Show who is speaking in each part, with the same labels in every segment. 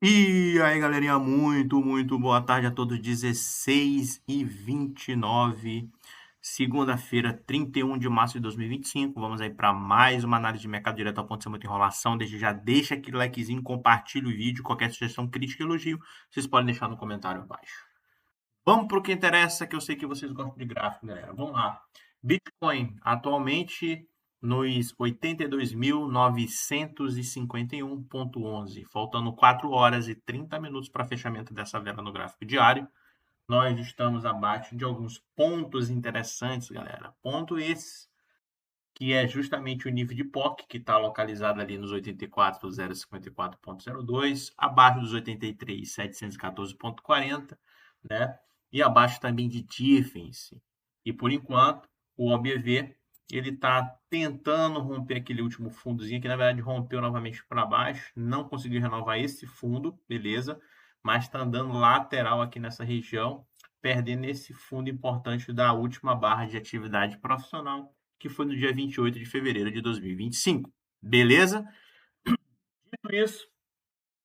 Speaker 1: E aí, galerinha, muito boa tarde a todos. 16h29, segunda-feira, 31 de março de 2025. Vamos aí para mais uma análise de mercado direto ao ponto sem muita enrolação. Desde já deixa aquele likezinho, compartilha o vídeo. Qualquer sugestão, crítica, elogio, vocês podem deixar no comentário abaixo. Vamos para o que interessa, que eu sei que vocês gostam de gráfico, galera. Vamos lá. Bitcoin, atualmente nos 82.951,11, faltando 4 horas e 30 minutos para fechamento dessa vela no gráfico diário. Nós estamos abaixo de alguns pontos interessantes, galera. Ponto esse que é justamente o nível de POC, que está localizado ali nos 84.054.02, abaixo dos 83.714.40, né? E abaixo também de Defense. E por enquanto, o OBV ele está tentando romper aquele último fundozinho, que na verdade rompeu novamente para baixo, não conseguiu renovar esse fundo, beleza? Mas está andando lateral aqui nessa região, perdendo esse fundo importante da última barra de atividade profissional, que foi no dia 28 de fevereiro de 2025. Beleza? Dito isso,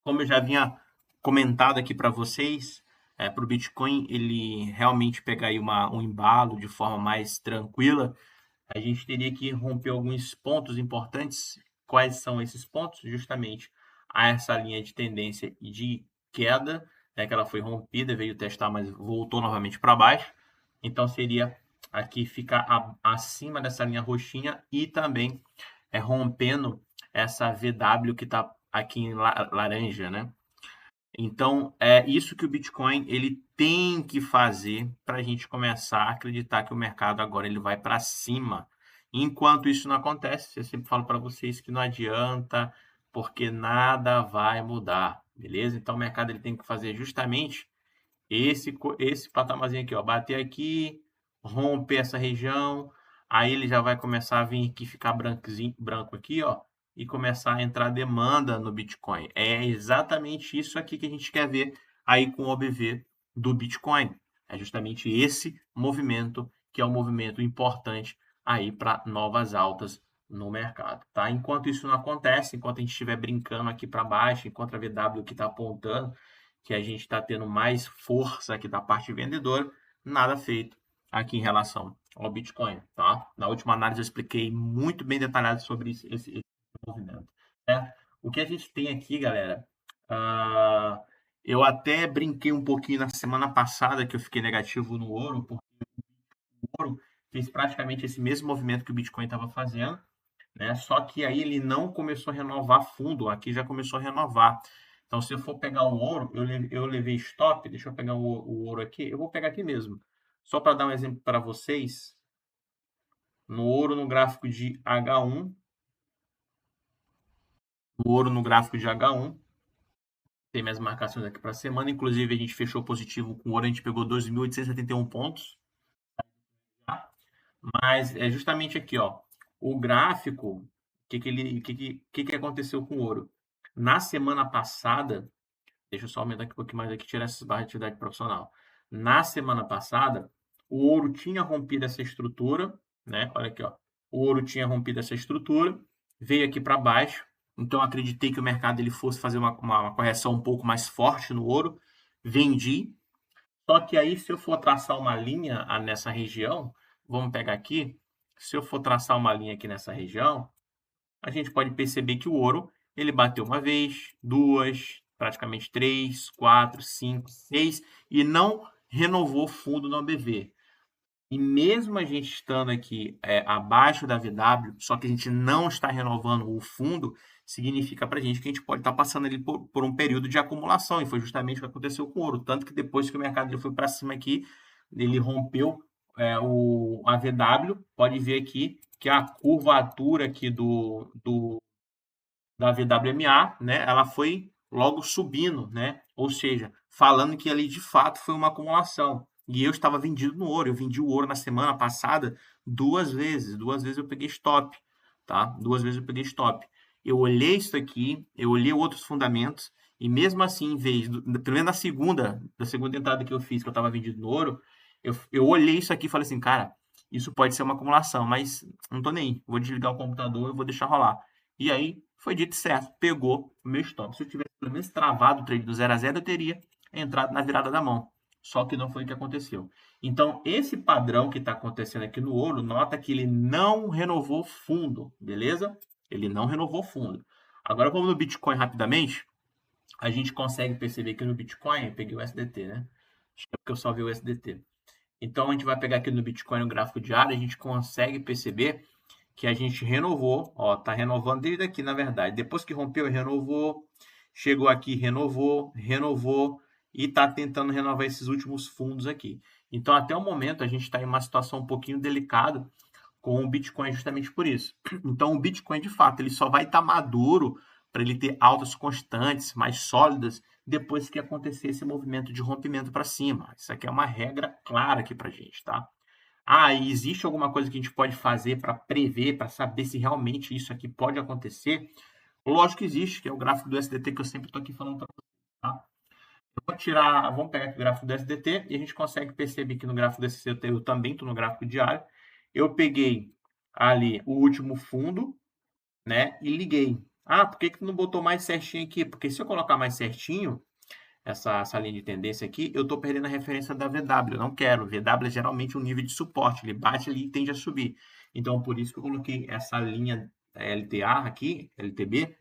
Speaker 1: como eu já havia comentado aqui para vocês, para o Bitcoin ele realmente pegar aí um embalo de forma mais tranquila, a gente teria que romper alguns pontos importantes. Quais são esses pontos? Justamente a essa linha de tendência de queda, né, que ela foi rompida, veio testar, mas voltou novamente para baixo. Então seria aqui ficar acima dessa linha roxinha e também rompendo essa VW que está aqui em laranja, né? Então, é isso que o Bitcoin ele tem que fazer para a gente começar a acreditar que o mercado agora ele vai para cima. Enquanto isso não acontece, eu sempre falo para vocês que não adianta, porque nada vai mudar, beleza? Então, o mercado ele tem que fazer justamente esse patamarzinho aqui, ó, bater aqui, romper essa região, aí ele já vai começar a vir aqui, ficar branco aqui, ó, e começar a entrar demanda no Bitcoin. É exatamente isso aqui que a gente quer ver aí com o OBV do Bitcoin. É justamente esse movimento que é um movimento importante aí para novas altas no mercado, tá? Enquanto isso não acontece, enquanto a gente estiver brincando aqui para baixo, enquanto a VW que está apontando que a gente está tendo mais força aqui da parte vendedora, nada feito aqui em relação ao Bitcoin, tá? Na última análise eu expliquei muito bem detalhado sobre esse movimento, né? O que a gente tem aqui, galera, eu até brinquei um pouquinho na semana passada que eu fiquei negativo no ouro, porque o ouro fez praticamente esse mesmo movimento que o Bitcoin estava fazendo, né? Só que aí ele não começou a renovar fundo, aqui já começou a renovar. Então, se eu for pegar o ouro, eu levei stop, deixa eu pegar o ouro aqui, eu vou pegar aqui mesmo. Só para dar um exemplo para vocês, no ouro no gráfico de H1, o ouro no gráfico de H1, tem minhas marcações aqui para a semana, inclusive a gente fechou positivo com o ouro, a gente pegou 2.871 pontos, tá? Mas é justamente aqui, ó, o gráfico, o que aconteceu com o ouro? Na semana passada, deixa eu só aumentar aqui um pouquinho mais aqui, tirar essas barras de atividade profissional. Na semana passada, o ouro tinha rompido essa estrutura, né? Olha aqui, ó. O ouro tinha rompido essa estrutura, veio aqui para baixo. Então, acreditei que o mercado ele fosse fazer uma correção um pouco mais forte no ouro. Vendi. Só que aí, se eu for traçar uma linha nessa região, vamos pegar aqui. Se eu for traçar uma linha aqui nessa região, a gente pode perceber que o ouro ele bateu uma vez, duas, praticamente três, quatro, cinco, seis e não renovou fundo no ABV. E mesmo a gente estando aqui abaixo da VW, só que a gente não está renovando o fundo, significa para a gente que a gente pode estar passando ali por um período de acumulação, e foi justamente o que aconteceu com o ouro. Tanto que depois que o mercado ele foi para cima aqui, ele rompeu a VW, pode ver aqui que a curvatura aqui da VWMA, né, ela foi logo subindo, né? Ou seja, falando que ali de fato foi uma acumulação. E eu estava vendido no ouro, eu vendi o ouro na semana passada duas vezes eu peguei stop, tá? Duas vezes eu peguei stop. Eu olhei isso aqui, eu olhei outros fundamentos e mesmo assim, em vez, pelo menos da segunda entrada que eu fiz, que eu estava vendido no ouro, eu olhei isso aqui e falei assim, cara, isso pode ser uma acumulação, mas não tô nem aí. Vou desligar o computador e vou deixar rolar. E aí, foi dito certo, pegou o meu stop. Se eu tivesse pelo menos travado o trade do 0 a 0, eu teria entrado na virada da mão. Só que não foi o que aconteceu. Então, esse padrão que está acontecendo aqui no ouro, nota que ele não renovou fundo, beleza? Ele não renovou fundo. Agora vamos no Bitcoin rapidamente. A gente consegue perceber que no Bitcoin, eu peguei o SDT, né? Acho que é porque eu só vi o SDT. Então, a gente vai pegar aqui no Bitcoin, no gráfico diário, a gente consegue perceber que a gente renovou, ó, tá renovando desde aqui, na verdade. Depois que rompeu, renovou, chegou aqui, renovou e tá tentando renovar esses últimos fundos aqui. Então, até o momento, a gente está em uma situação um pouquinho delicada com o Bitcoin justamente por isso. Então, o Bitcoin, de fato, ele só vai estar maduro para ele ter altas constantes, mais sólidas, depois que acontecer esse movimento de rompimento para cima. Isso aqui é uma regra clara aqui para a gente, tá? Ah, e existe alguma coisa que a gente pode fazer para prever, para saber se realmente isso aqui pode acontecer? Lógico que existe, que é o gráfico do SDT que eu sempre estou aqui falando para vocês, tá? Eu vou tirar, vamos pegar aqui o gráfico do SDT e a gente consegue perceber que no gráfico do SDT eu também estou no gráfico diário. Eu peguei ali o último fundo, né, e liguei. Ah, por que que tu não botou mais certinho aqui? Porque se eu colocar mais certinho, essa linha de tendência aqui, eu estou perdendo a referência da VW. Eu não quero. VW é geralmente um nível de suporte. Ele bate ali e tende a subir. Então, por isso que eu coloquei essa linha LTA aqui, LTB,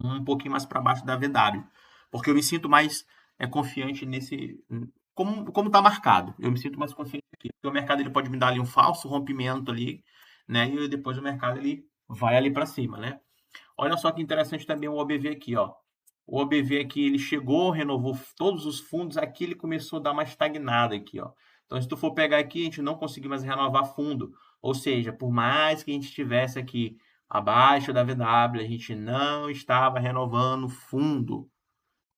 Speaker 1: um pouquinho mais para baixo da VW. Porque eu me sinto mais confiante nesse... Como está marcado. Eu me sinto mais confiante aqui. Porque o mercado ele pode me dar ali um falso rompimento ali, né? E depois o mercado ele vai ali para cima, né? Olha só que interessante também o OBV aqui, ó. O OBV aqui, ele chegou, renovou todos os fundos, aqui ele começou a dar uma estagnada aqui, ó. Então, se tu for pegar aqui, a gente não conseguiu mais renovar fundo. Ou seja, por mais que a gente estivesse aqui abaixo da VW, a gente não estava renovando fundo.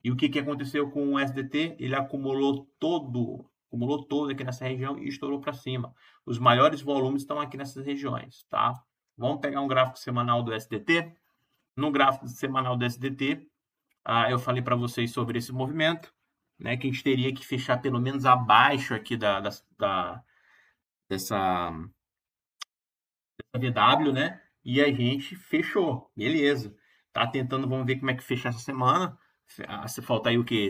Speaker 1: E o que, que aconteceu com o SDT? Ele acumulou todo aqui nessa região e estourou para cima. Os maiores volumes estão aqui nessas regiões, tá? Vamos pegar um gráfico semanal do SDT. No gráfico semanal do SDT, eu falei para vocês sobre esse movimento, né, que a gente teria que fechar pelo menos abaixo aqui dessa VW, né? E a gente fechou, beleza. Tá tentando, vamos ver como é que fecha essa semana. Se falta aí o quê?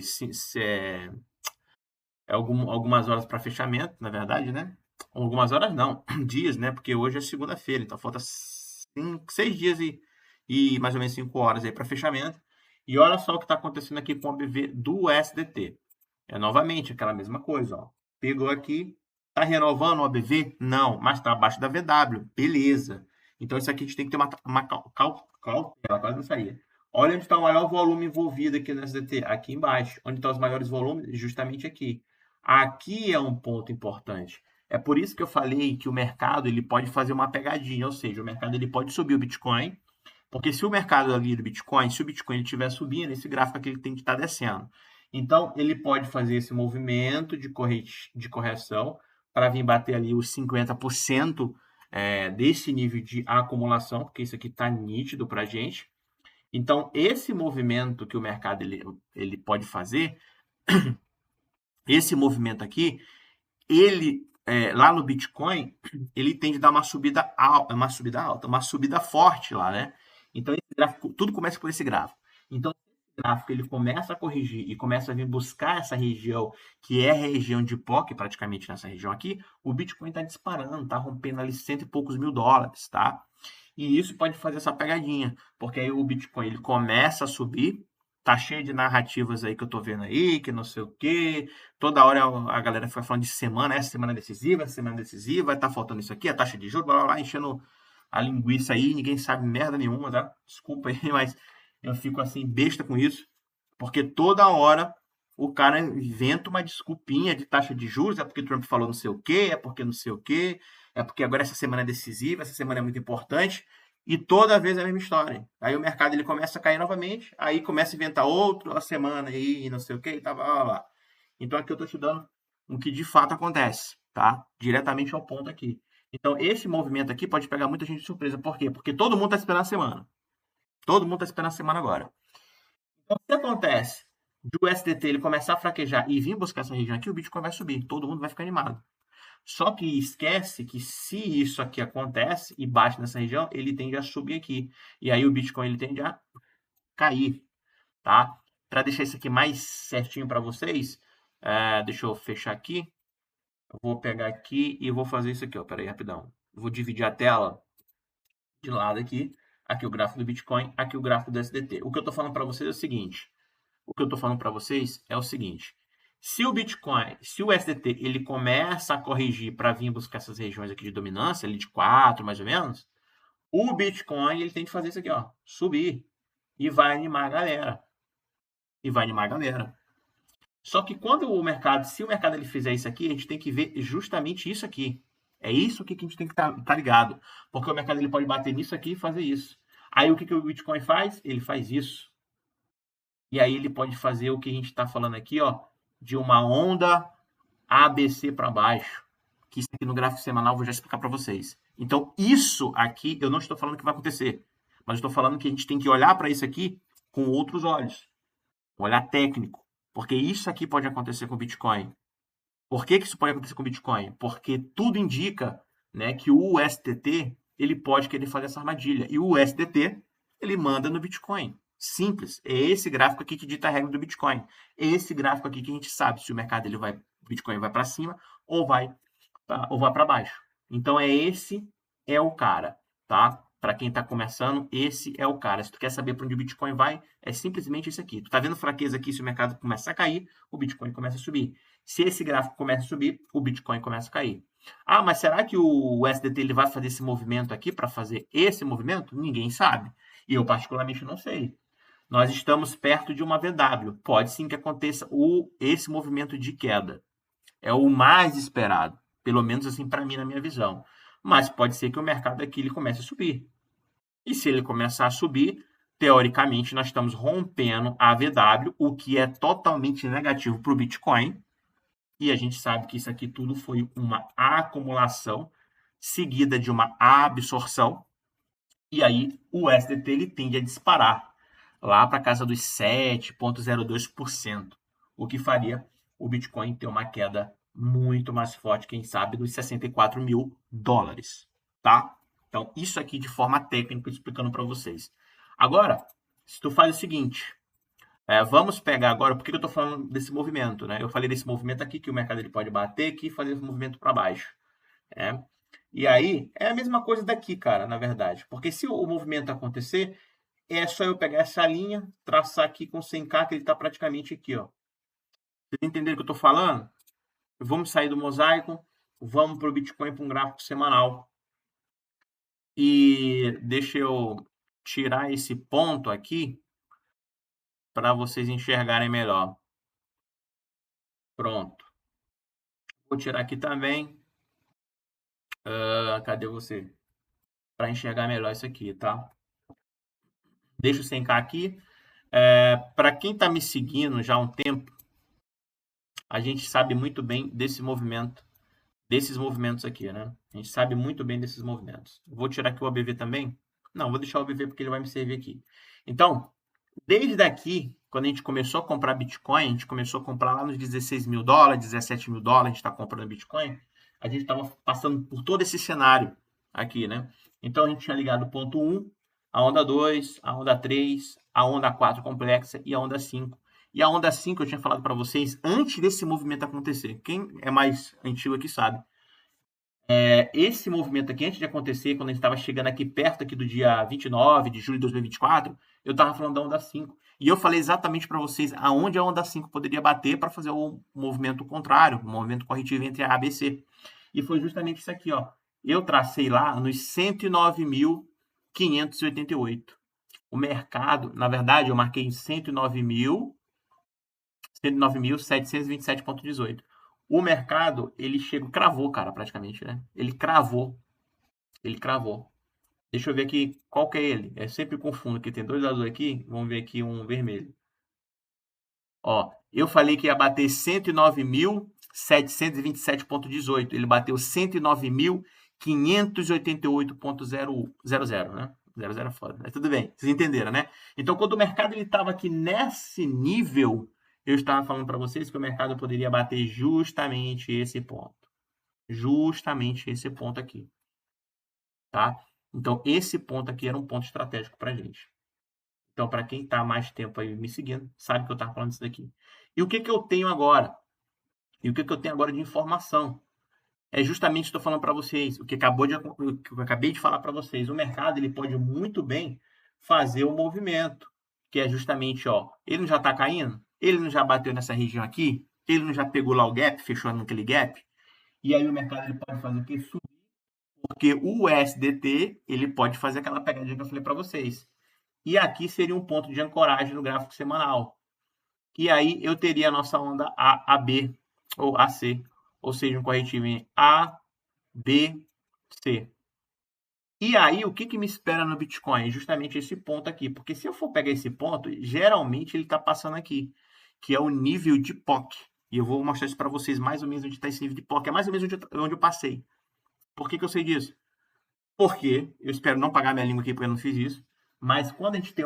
Speaker 1: Algumas horas para fechamento, na verdade, né? Algumas horas não, dias, né? Porque hoje é segunda-feira, então falta 6 dias e mais ou menos 5 horas aí para fechamento. E olha só o que está acontecendo aqui com o BV do SDT. É novamente aquela mesma coisa, ó. Pegou aqui, tá renovando o ABV? Não, mas está abaixo da VW. Beleza. Então isso aqui a gente tem que ter uma cautela, quase não saía. Olha onde está o maior volume envolvido aqui no SDT, aqui embaixo. Onde estão os maiores volumes? Justamente aqui. Aqui é um ponto importante. É por isso que eu falei que o mercado ele pode fazer uma pegadinha, ou seja, o mercado ele pode subir o Bitcoin, porque se o mercado ali do Bitcoin, se o Bitcoin estiver subindo, esse gráfico aqui ele tem que estar descendo. Então, ele pode fazer esse movimento de correção para vir bater ali os 50% desse nível de acumulação, porque isso aqui está nítido para a gente. Então, esse movimento que o mercado ele pode fazer, esse movimento aqui, ele lá no Bitcoin, ele tende a dar uma subida alta, uma subida forte lá, né? Então, esse gráfico, tudo começa por esse gráfico. Então, esse gráfico ele começa a corrigir e começa a vir buscar essa região, que é a região de POC, praticamente nessa região aqui, o Bitcoin está disparando, está rompendo ali cento e poucos mil dólares, tá? E isso pode fazer essa pegadinha, porque aí o Bitcoin ele começa a subir, tá cheio de narrativas aí que eu tô vendo aí, que não sei o quê. Toda hora a galera fica falando de semana, essa semana decisiva, tá faltando isso aqui, a taxa de juros, blá blá blá, enchendo a linguiça aí, ninguém sabe merda nenhuma, tá? Desculpa aí, mas eu fico assim, besta com isso, porque toda hora o cara inventa uma desculpinha de taxa de juros, é porque Trump falou não sei o quê, é porque não sei o quê, é porque agora essa semana é decisiva, essa semana é muito importante, e toda vez é a mesma história. Aí o mercado ele começa a cair novamente, aí começa a inventar outra semana aí, não sei o quê, e tá, blá, blá, blá. Então aqui eu tô te dando o que de fato acontece, tá? Diretamente ao ponto aqui. Então esse movimento aqui pode pegar muita gente de surpresa. Por quê? Porque todo mundo tá esperando a semana. Todo mundo tá esperando a semana agora. Então, o que acontece? De o SDT ele começar a fraquejar e vir buscar essa região aqui, o Bitcoin vai subir. Todo mundo vai ficar animado. Só que esquece que se isso aqui acontece e bate nessa região, ele tende a subir aqui. E aí o Bitcoin ele tende a cair, tá? Para deixar isso aqui mais certinho para vocês, deixa eu fechar aqui. Eu vou pegar aqui e vou fazer isso aqui, ó. Pera aí, rapidão. Vou dividir a tela de lado aqui. Aqui o gráfico do Bitcoin, aqui o gráfico do USDT. O que eu estou falando para vocês é o seguinte. Se o Bitcoin, se o USDT, ele começa a corrigir para vir buscar essas regiões aqui de dominância, ali de 4, mais ou menos, o Bitcoin, ele tem que fazer isso aqui, ó, subir. E vai animar a galera. Só que quando o mercado, se o mercado ele fizer isso aqui, a gente tem que ver justamente isso aqui. É isso aqui que a gente tem que estar ligado. Porque o mercado ele pode bater nisso aqui e fazer isso. Aí o que o Bitcoin faz? Ele faz isso. E aí ele pode fazer o que a gente está falando aqui, ó, de uma onda ABC para baixo. Que isso aqui no gráfico semanal eu vou já explicar para vocês. Então, isso aqui, eu não estou falando que vai acontecer. Mas estou falando que a gente tem que olhar para isso aqui com outros olhos. Um olhar técnico. Porque isso aqui pode acontecer com o Bitcoin. Por que isso pode acontecer com o Bitcoin? Porque tudo indica, né, que o USDT ele pode querer fazer essa armadilha. E o USDT ele manda no Bitcoin. Simples. É esse gráfico aqui que dita a regra do Bitcoin. É esse gráfico aqui que a gente sabe se o mercado ele vai, o Bitcoin vai para cima ou vai para baixo. Então esse é o cara, tá? Para quem está começando, esse é o cara. Se tu quer saber para onde o Bitcoin vai, é simplesmente esse aqui. Tu tá vendo fraqueza aqui? Se o mercado começa a cair, o Bitcoin começa a subir. Se esse gráfico começa a subir, o Bitcoin começa a cair. Ah, mas será que o USDT ele vai fazer esse movimento aqui para fazer esse movimento? Ninguém sabe. E eu particularmente não sei. Nós estamos perto de uma VW. Pode sim que aconteça esse movimento de queda. É o mais esperado. Pelo menos assim para mim, na minha visão. Mas pode ser que o mercado aqui ele comece a subir. E se ele começar a subir, teoricamente nós estamos rompendo a VW, o que é totalmente negativo para o Bitcoin. E a gente sabe que isso aqui tudo foi uma acumulação seguida de uma absorção. E aí o USDT ele tende a disparar lá para casa dos 7,02%, o que faria o Bitcoin ter uma queda muito mais forte, quem sabe, dos 64 mil dólares, tá? Então, isso aqui de forma técnica, explicando para vocês. Agora, se tu faz o seguinte, vamos pegar agora, por que eu estou falando desse movimento, né? Eu falei desse movimento aqui, que o mercado ele pode bater aqui e fazer esse movimento para baixo, né? E aí, é a mesma coisa daqui, cara, na verdade. Porque se o movimento acontecer, é só eu pegar essa linha, traçar aqui com 100K, que ele está praticamente aqui, ó. Vocês entenderam o que eu estou falando? Vamos sair do mosaico, vamos para o Bitcoin para um gráfico semanal. E deixa eu tirar esse ponto aqui para vocês enxergarem melhor. Pronto. Vou tirar aqui também. Cadê você? Para enxergar melhor isso aqui, tá? Deixa o 100K aqui. Para quem está me seguindo já há um tempo, a gente sabe muito bem desses movimentos aqui, né? A gente sabe muito bem desses movimentos. Vou tirar aqui o ABV também? Não, vou deixar o ABV porque ele vai me servir aqui. Então, desde aqui, quando a gente começou a comprar Bitcoin, a gente começou a comprar lá nos 16 mil dólares, 17 mil dólares, a gente está comprando Bitcoin, a gente estava passando por todo esse cenário aqui, né? Então, a gente tinha ligado o ponto 1, a onda 2, a onda 3, a onda 4 complexa e a onda 5. E a onda 5 eu tinha falado para vocês antes desse movimento acontecer. Quem é mais antigo aqui sabe. Esse movimento aqui, antes de acontecer, quando a gente estava chegando aqui perto aqui do dia 29 de julho de 2024, eu estava falando da onda 5. E eu falei exatamente para vocês aonde a onda 5 poderia bater para fazer o movimento contrário, o movimento corretivo entre A e ABC. E foi justamente isso aqui, ó. Eu tracei lá nos 109.588. O mercado, na verdade, eu marquei em 109.727,18. O mercado, ele cravou, cara, praticamente, né? Ele cravou. Deixa eu ver aqui qual que é ele. Eu sempre confundo, que tem dois azuis aqui. Vamos ver aqui um vermelho. Ó, eu falei que ia bater 109.727,18. Ele bateu 109.588,00, né? 00 é foda, mas tudo bem, vocês entenderam, né? Então, quando o mercado estava aqui nesse nível, eu estava falando para vocês que o mercado poderia bater justamente esse ponto. Justamente esse ponto aqui, tá? Então, esse ponto aqui era um ponto estratégico para a gente. Então, para quem está mais tempo aí me seguindo, sabe que eu estava falando disso daqui. E o que, que eu tenho agora? E o que, que eu tenho agora de informação? É justamente estou falando para vocês, o que eu acabei de falar para vocês. O mercado ele pode muito bem fazer o movimento, que é justamente, ó, ele não já está caindo? Ele não já bateu nessa região aqui? Ele não já pegou lá o gap, fechou naquele gap? E aí o mercado ele pode fazer o quê? Subir, porque o USDT ele pode fazer aquela pegadinha que eu falei para vocês. E aqui seria um ponto de ancoragem no gráfico semanal. E aí eu teria a nossa onda AB ou AC, ou seja, um corretivo em A, B, C. E aí, o que, que me espera no Bitcoin? Justamente esse ponto aqui. Porque se eu for pegar esse ponto, geralmente ele está passando aqui, que é o nível de POC. E eu vou mostrar isso para vocês mais ou menos onde está esse nível de POC. É mais ou menos onde eu passei. Por que, que eu sei disso? Porque, eu espero não pagar minha língua aqui porque eu não fiz isso, mas quando a gente tem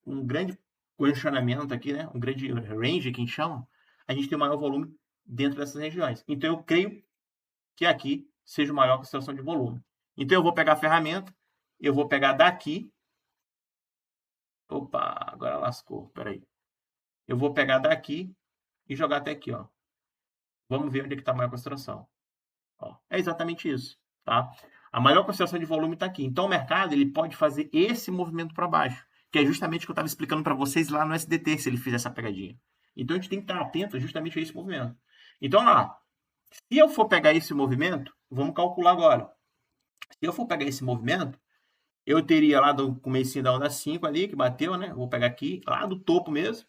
Speaker 1: um grande condicionamento aqui, né, um grande range que a gente chama, a gente tem um maior volume dentro dessas regiões. Então, eu creio que aqui seja o maior concentração de volume. Então, eu vou pegar a ferramenta, eu vou pegar daqui. Opa, agora lascou, peraí. Eu vou pegar daqui e jogar até aqui, ó. Vamos ver onde é que está a maior concentração. Ó, é exatamente isso, tá? A maior concentração de volume está aqui. Então, o mercado ele pode fazer esse movimento para baixo, que é justamente o que eu estava explicando para vocês lá no SDT, se ele fizer essa pegadinha. Então, a gente tem que estar atento justamente a esse movimento. Então, lá, se eu for pegar esse movimento, vamos calcular agora. Se eu for pegar esse movimento, eu teria lá do comecinho da onda 5 ali, que bateu, né? Vou pegar aqui, lá do topo mesmo,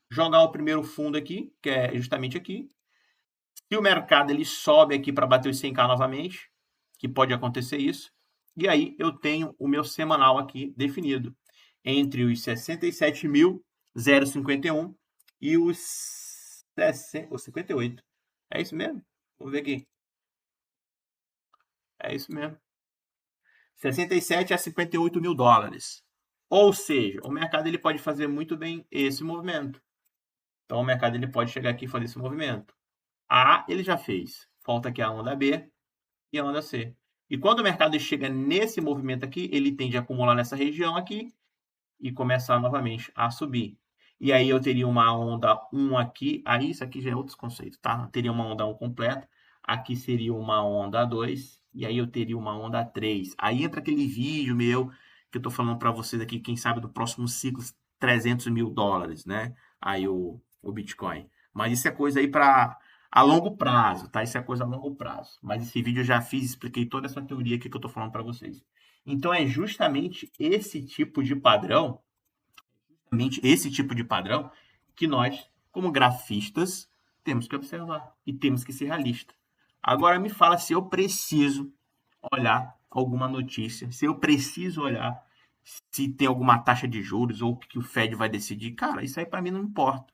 Speaker 1: jogar o primeiro fundo aqui, que é justamente aqui. Se o mercado ele sobe aqui para bater os 100k novamente, que pode acontecer isso, e aí eu tenho o meu semanal aqui definido entre os 67.051 e os 58. É isso mesmo? Vamos ver aqui. É isso mesmo. 67 a 58 mil dólares. Ou seja, o mercado ele pode fazer muito bem esse movimento. Então, o mercado ele pode chegar aqui e fazer esse movimento. A ele já fez. Falta aqui a onda B e a onda C. E quando o mercado chega nesse movimento aqui, ele tende a acumular nessa região aqui e começar novamente a subir. E aí eu teria uma onda 1 aqui. Aí isso aqui já é outros conceitos, tá? Eu teria uma onda 1 completa. Aqui seria uma onda 2. E aí eu teria uma onda 3. Aí entra aquele vídeo meu que eu tô falando para vocês aqui, quem sabe do próximo ciclo, 300 mil dólares, né? Aí o Bitcoin. Mas isso é coisa aí para a longo prazo, tá? Isso é coisa a longo prazo. Mas esse vídeo eu já fiz, expliquei toda essa teoria aqui que eu tô falando para vocês. Então é justamente esse tipo de padrão, que nós, como grafistas, temos que observar e temos que ser realistas. Agora me fala se eu preciso olhar alguma notícia, se eu preciso olhar se tem alguma taxa de juros ou o que o Fed vai decidir. Cara, isso aí para mim não importa,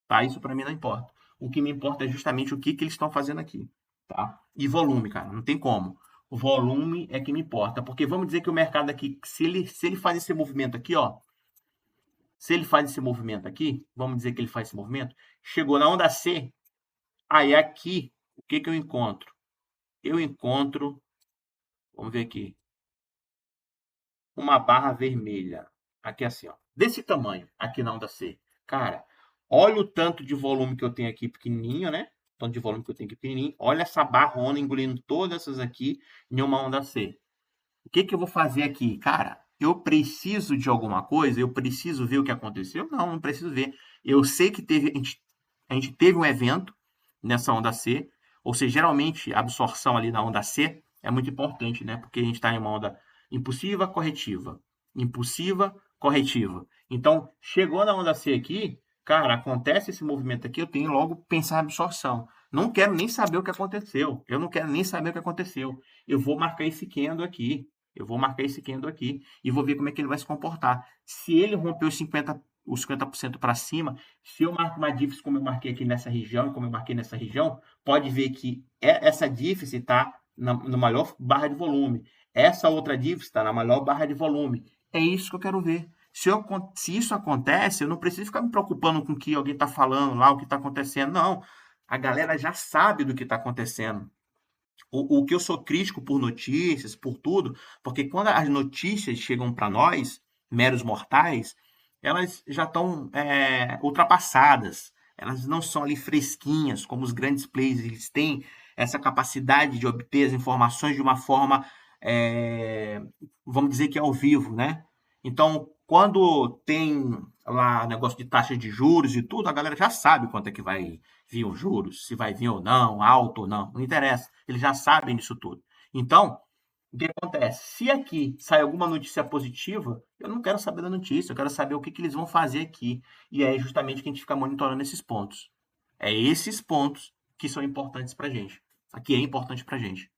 Speaker 1: tá? Isso para mim não importa. O que me importa é justamente o que eles estão fazendo aqui, tá? E volume, cara, não tem como. O volume é que me importa, porque vamos dizer que o mercado aqui, se ele faz esse movimento aqui, ó, se ele faz esse movimento aqui, vamos dizer que ele faz esse movimento, chegou na onda C, aí aqui, o que, que eu encontro? Eu encontro, vamos ver aqui, uma barra vermelha. Aqui assim, ó, desse tamanho, aqui na onda C. Cara, olha o tanto de volume que eu tenho aqui pequenininho, né? O tanto de volume que eu tenho aqui pequenininho. Olha essa barrona engolindo todas essas aqui em uma onda C. O que, que eu vou fazer aqui? Cara, eu preciso de alguma coisa? Eu preciso ver o que aconteceu? Não, não preciso ver. Eu sei que a gente teve um evento nessa onda C, ou seja, geralmente a absorção ali na onda C é muito importante, né? Porque a gente está em uma onda impulsiva, corretiva. Impulsiva, corretiva. Então, chegou na onda C aqui, cara, acontece esse movimento aqui, eu tenho logo que pensar em absorção. Não quero nem saber o que aconteceu. Eu não quero nem saber o que aconteceu. Eu vou marcar esse candle aqui. Eu vou marcar esse candle aqui e vou ver como é que ele vai se comportar. Se ele romper os 50% para cima, se eu marco uma dífice como eu marquei aqui nessa região e como eu marquei nessa região, pode ver que essa dífice está na maior barra de volume. Essa outra dífice está na maior barra de volume. É isso que eu quero ver. Se isso acontece, eu não preciso ficar me preocupando com o que alguém está falando lá, o que está acontecendo. Não. A galera já sabe do que está acontecendo. O que eu sou crítico por notícias, por tudo, porque quando as notícias chegam para nós, meros mortais, elas já estão ultrapassadas. Elas não são ali fresquinhas, como os grandes players, eles têm essa capacidade de obter as informações de uma forma, é, vamos dizer que é ao vivo, né? Então, quando tem lá negócio de taxa de juros e tudo, a galera já sabe quanto é que vai vir os juros, se vai vir ou não, alto ou não, não interessa. Eles já sabem disso tudo. Então, o que acontece? Se aqui sai alguma notícia positiva, eu não quero saber da notícia, eu quero saber o que, que eles vão fazer aqui. E é justamente que a gente fica monitorando esses pontos. É esses pontos que são importantes para a gente. Aqui é importante para a gente.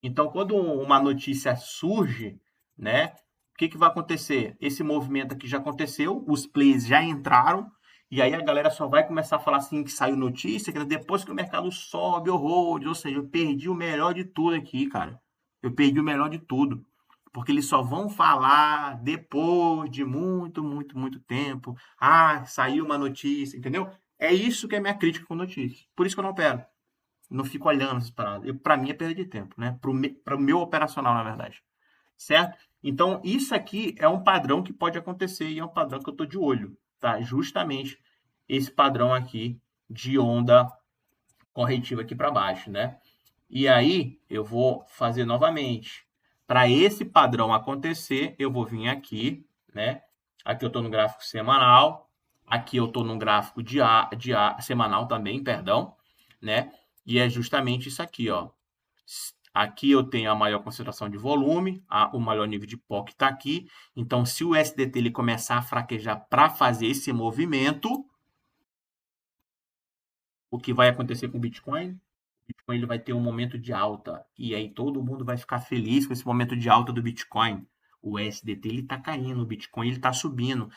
Speaker 1: Então, quando uma notícia surge, né, o que, que vai acontecer? Esse movimento aqui já aconteceu, os players já entraram, e aí a galera só vai começar a falar assim que saiu notícia, que depois que o mercado sobe horrores, ou seja, eu perdi o melhor de tudo aqui, cara. Eu perdi o melhor de tudo. Porque eles só vão falar depois de muito, muito, muito tempo. Ah, saiu uma notícia, entendeu? É isso que é minha crítica com notícias. Por isso que eu não opero. Não fico olhando essas paradas. Para mim é perda de tempo, né? Para o meu operacional, na verdade. Certo? Então, isso aqui é um padrão que pode acontecer e é um padrão que eu estou de olho, tá? Justamente esse padrão aqui de onda corretiva aqui para baixo, né? E aí, eu vou fazer novamente. Para esse padrão acontecer, eu vou vir aqui, né? Aqui eu estou no gráfico semanal, aqui eu estou no gráfico semanal também, perdão, né? E é justamente isso aqui, ó. Aqui eu tenho a maior concentração de volume, o maior nível de POC está aqui. Então, se o SDT ele começar a fraquejar para fazer esse movimento, o que vai acontecer com o Bitcoin? O Bitcoin ele vai ter um momento de alta. E aí todo mundo vai ficar feliz com esse momento de alta do Bitcoin. O SDT ele está caindo, o Bitcoin ele está subindo.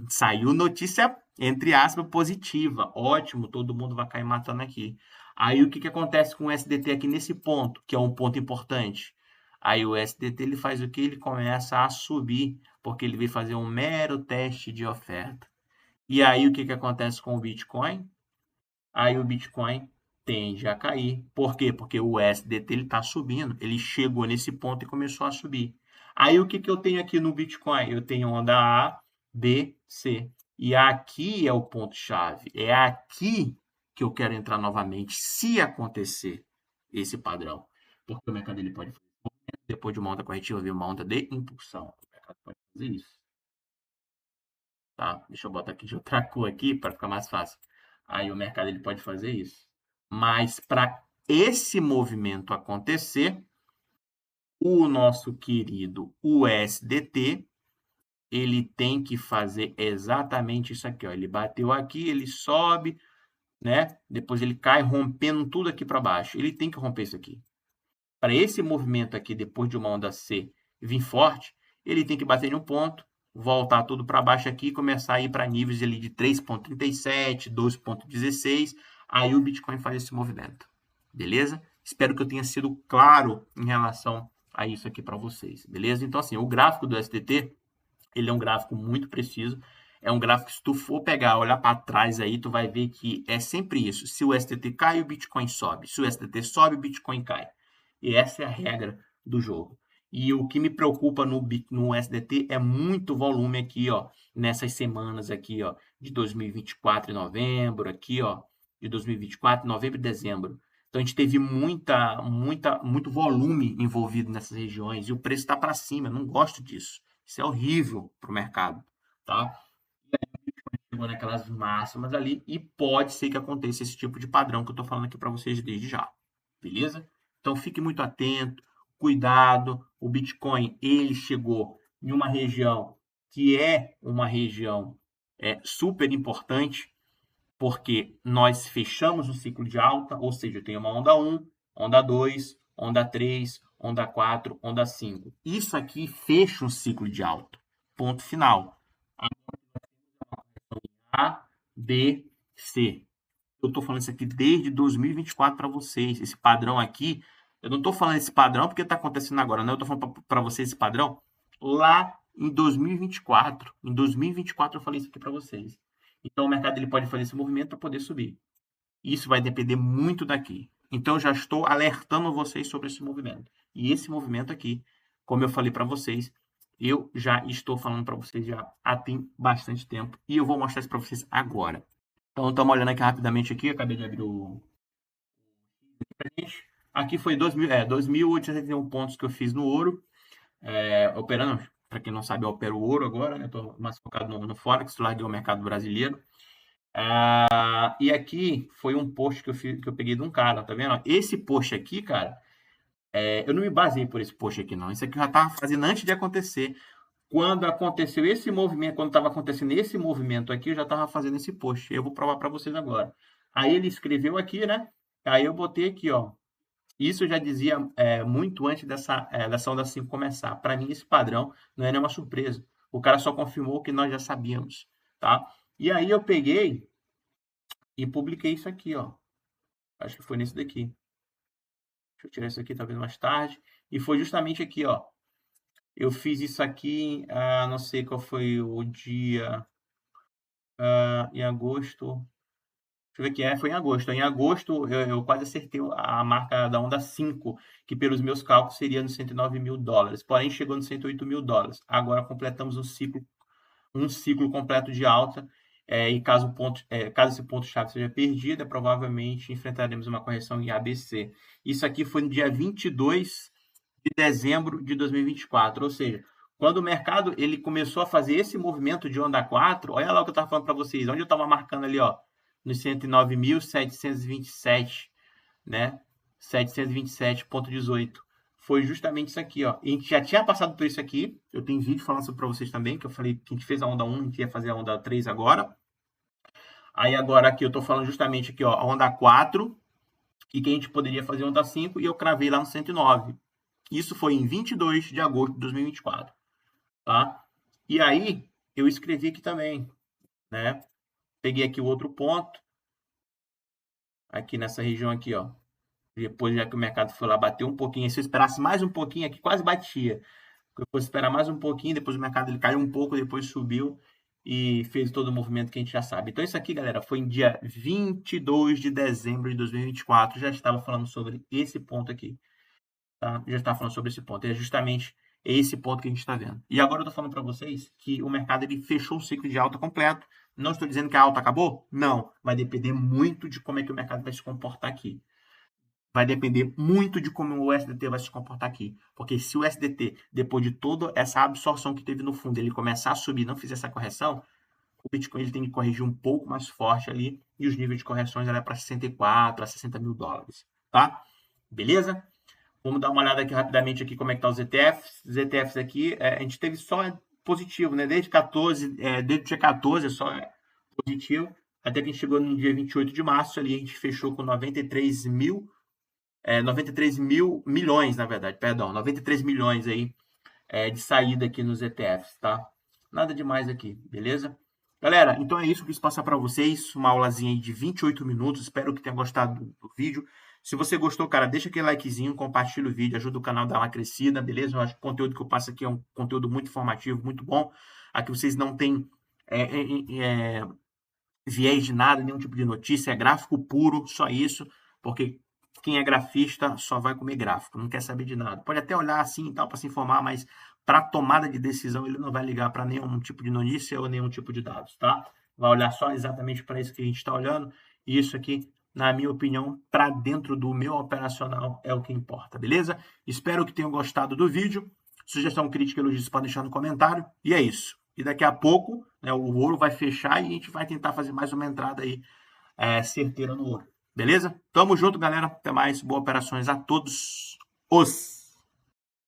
Speaker 1: Saiu notícia, entre aspas, positiva. Ótimo, todo mundo vai cair matando aqui. Aí o que, que acontece com o SDT aqui nesse ponto, que é um ponto importante? Aí o SDT ele faz o que? Ele começa a subir, porque ele vai fazer um mero teste de oferta. E aí o que, que acontece com o Bitcoin? Aí o Bitcoin tende a cair. Por quê? Porque o USDT está subindo. Ele chegou nesse ponto e começou a subir. Aí o que, que eu tenho aqui no Bitcoin? Eu tenho onda A, B, C. E aqui é o ponto-chave. É aqui que eu quero entrar novamente, se acontecer esse padrão. Porque o mercado ele pode, depois de uma onda corretiva, vir uma onda de impulsão. O mercado pode fazer isso. Tá? Deixa eu botar aqui de outra cor aqui para ficar mais fácil. Aí o mercado ele pode fazer isso. Mas para esse movimento acontecer, o nosso querido USDT, ele tem que fazer exatamente isso aqui, ó. Ele bateu aqui, ele sobe, né? Depois ele cai rompendo tudo aqui para baixo. Ele tem que romper isso aqui. Para esse movimento aqui, depois de uma onda C vir forte, ele tem que bater em um ponto, voltar tudo para baixo aqui e começar a ir para níveis ali de 3,37, 2,16. Aí o Bitcoin faz esse movimento. Beleza? Espero que eu tenha sido claro em relação a isso aqui para vocês. Beleza? Então, assim, o gráfico do STT, ele é um gráfico muito preciso. É um gráfico que se tu for pegar, olhar para trás aí, tu vai ver que é sempre isso. Se o STT cai, o Bitcoin sobe. Se o STT sobe, o Bitcoin cai. E essa é a regra do jogo. E o que me preocupa no SDT é muito volume aqui, ó, nessas semanas aqui, ó, de 2024 em novembro, aqui, ó, de 2024, novembro e dezembro. Então a gente teve muito volume envolvido nessas regiões e o preço está para cima. Eu não gosto disso. Isso é horrível para o mercado, tá? Chegou naquelas máximas ali e pode ser que aconteça esse tipo de padrão que eu estou falando aqui para vocês desde já, beleza? Então fique muito atento, cuidado. O Bitcoin ele chegou em uma região que é uma região super importante, porque nós fechamos o ciclo de alta, ou seja, eu tenho uma onda 1, onda 2, onda 3, onda 4, onda 5. Isso aqui fecha um ciclo de alta. Ponto final. A, B, C. Eu estou falando isso aqui desde 2024 para vocês. Esse padrão aqui, eu não estou falando esse padrão porque está acontecendo agora, não. Eu estou falando para vocês esse padrão lá em 2024. Em 2024 eu falei isso aqui para vocês. Então o mercado ele pode fazer esse movimento para poder subir. Isso vai depender muito daqui. Então, eu já estou alertando vocês sobre esse movimento. E esse movimento aqui, como eu falei para vocês, eu já estou falando para vocês já há tem bastante tempo. E eu vou mostrar isso para vocês agora. Então, estamos olhando aqui rapidamente aqui. Acabei de abrir o... Aqui foi 2.871 pontos que eu fiz no ouro. Operando, para quem não sabe, eu opero o ouro agora, né? Estou mais focado no Forex, larguei o mercado brasileiro. E aqui foi um post que eu peguei de um cara, tá vendo? Esse post aqui, cara, eu não me baseei por esse post aqui, não. Isso aqui eu já estava fazendo antes de acontecer. Quando aconteceu esse movimento, quando estava acontecendo esse movimento aqui, eu já estava fazendo esse post. Eu vou provar para vocês agora. Aí ele escreveu aqui, né? Aí eu botei aqui, ó. Isso eu já dizia muito antes dessa onda 5 começar. Para mim, esse padrão não é nenhuma surpresa. O cara só confirmou o que nós já sabíamos, tá? E aí eu peguei e publiquei isso aqui, ó. Acho que foi nesse daqui. Deixa eu tirar isso aqui, talvez mais tarde. E foi justamente aqui, ó. Eu fiz isso aqui, não sei qual foi o dia, em agosto. Deixa eu ver aqui, foi em agosto. Em agosto, eu quase acertei a marca da onda 5, que pelos meus cálculos seria nos $109.000. Porém, chegou nos $108.000. Agora completamos um ciclo completo de alta. E caso esse ponto-chave seja perdido, provavelmente enfrentaremos uma correção em ABC. Isso aqui foi no dia 22 de dezembro de 2024. Ou seja, quando o mercado ele começou a fazer esse movimento de onda 4, olha lá o que eu estava falando para vocês, onde eu estava marcando ali, ó, nos 109.727, né? 727,18. Foi justamente isso aqui, ó. A gente já tinha passado por isso aqui. Eu tenho vídeo falando sobre para vocês também, que eu falei que a gente fez a onda 1, a gente ia fazer a onda 3 agora. Aí agora aqui eu tô falando justamente aqui, ó, a onda 4, e que a gente poderia fazer a onda 5, e eu cravei lá no 109. Isso foi em 22 de agosto de 2024, tá? E aí eu escrevi aqui também, né? Peguei aqui o outro ponto, aqui nessa região aqui, ó. Depois, já que o mercado foi lá, bateu um pouquinho. Se eu esperasse mais um pouquinho aqui, quase batia. Eu fosse esperar mais um pouquinho, depois o mercado ele caiu um pouco, depois subiu e fez todo o movimento que a gente já sabe. Então, isso aqui, galera, foi em dia 22 de dezembro de 2024. Já estava falando sobre esse ponto aqui. Tá? Já estava falando sobre esse ponto. E é justamente esse ponto que a gente está vendo. E agora eu estou falando para vocês que o mercado ele fechou o ciclo de alta completo. Não estou dizendo que a alta acabou? Não. Vai depender muito de como é que o mercado vai se comportar aqui. Vai depender muito de como o USDT vai se comportar aqui. Porque se o USDT, depois de toda essa absorção que teve no fundo, ele começar a subir e não fizer essa correção, o Bitcoin ele tem que corrigir um pouco mais forte ali, e os níveis de correções é para 64 a 60 mil dólares. Tá? Beleza? Vamos dar uma olhada aqui rapidamente aqui como é que tá os ETFs. Os ETFs aqui, a gente teve só positivo, né? Desde o dia 14 só positivo, até que a gente chegou no dia 28 de março, ali a gente fechou com 93 mil milhões, na verdade, perdão, 93 milhões aí de saída aqui nos ETFs, tá? Nada demais aqui, beleza? Galera, então é isso que eu quis passar para vocês, uma aulazinha de 28 minutos, espero que tenham gostado do vídeo. Se você gostou, cara, deixa aquele likezinho, compartilha o vídeo, ajuda o canal a dar uma crescida, beleza? Eu acho que o conteúdo que eu passo aqui é um conteúdo muito informativo, muito bom. Aqui vocês não têm viés de nada, nenhum tipo de notícia, é gráfico puro, só isso, porque quem é grafista só vai comer gráfico, não quer saber de nada. Pode até olhar assim e tal para se informar, mas para tomada de decisão ele não vai ligar para nenhum tipo de notícia ou nenhum tipo de dados, tá? Vai olhar só exatamente para isso que a gente está olhando, e isso aqui, na minha opinião, para dentro do meu operacional é o que importa, beleza? Espero que tenham gostado do vídeo. Sugestão, crítica, elogios, pode deixar no comentário. E é isso. E daqui a pouco, né, o ouro vai fechar e a gente vai tentar fazer mais uma entrada aí certeira no ouro. Beleza? Tamo junto, galera. Até mais. Boas operações a todos.